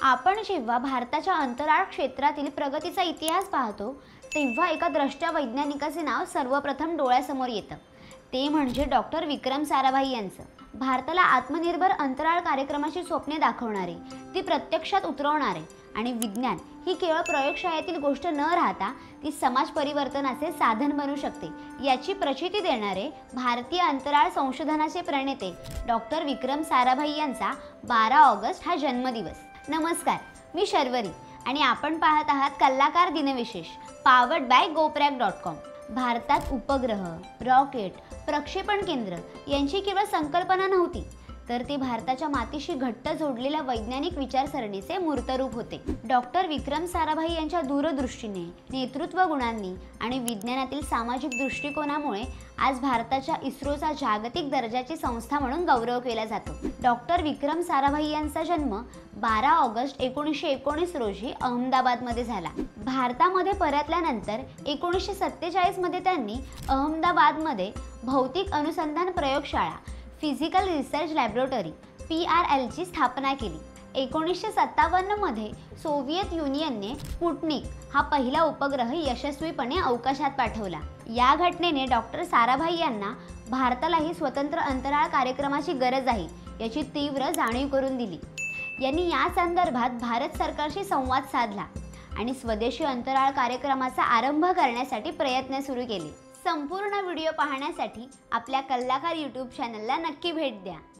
आपण जेव्हा भारताच्या अंतराळ क्षेत्रातील प्रगतीचा इतिहास पाहतो तेव्हा एका द्रष्टा वैज्ञानिकाचे नाव सर्वप्रथम डोळ्यासमोर येतं। ते म्हणजे डॉक्टर विक्रम साराभाई यांचं। भारताला आत्मनिर्भर अंतराळ कार्यक्रमाची स्वप्ने दाखवणारे, ती प्रत्यक्षात उतरवणारे आणि विज्ञान ही केवळ प्रयोगशाळेतील गोष्ट न राहता ती समाज परिवर्तनाचे साधन बनू शकते याची प्रचिती देणारे भारतीय अंतराळ संशोधनाचे प्रणेते डॉक्टर विक्रम साराभाई यांचा 12 ऑगस्ट हा जन्मदिवस। नमस्कार, मी शर्वरी आणि आपण पाहत आहात कलाकार दिनविशेष पावर्ड बाय goprag.com। भारतात उपग्रह, रॉकेट, प्रक्षेपण केंद्र यांची केवळ संकल्पना नव्हती, तर ते भारताच्या मातीशी घट्ट जोडलेल्या वैज्ञानिक विचारसरणीचे मूर्तरूप होते। डॉक्टर विक्रम साराभाई यांच्या दूरदृष्टीने, नेतृत्व गुणांनी आणि विज्ञानातील सामाजिक दृष्टिकोनामुळे आज भारताच्या इस्रोचा जागतिक दर्जाची संस्था म्हणून गौरव केला जातो। डॉक्टर विक्रम साराभाई यांचा जन्म 12 ऑगस्ट 1919 रोजी अहमदाबादमध्ये झाला। भारतामध्ये परतल्यानंतर 1947 मध्ये त्यांनी अहमदाबादमध्ये भौतिक अनुसंधान प्रयोगशाळा फिजिकल रिसर्च लॅबोरेटरी PRL ची स्थापना केली। 1957 मध्ये सोव्हिएत युनियनने स्पुटनिक हा पहिला उपग्रह यशस्वीपणे अवकाशात पाठवला। या घटनेने डॉक्टर साराभाई यांना भारतालाही स्वतंत्र अंतराळ कार्यक्रमाची गरज आहे याची तीव्र जाणीव करून दिली। यांनी या संदर्भात भारत सरकारशी संवाद साधला आणि स्वदेशी अंतराळ कार्यक्रमाचा आरंभ करण्यासाठी प्रयत्न सुरू केले। संपूर्ण व्हिडिओ पाहण्यासाठी आपल्या कलाकार YouTube चॅनलला नक्की भेट द्या।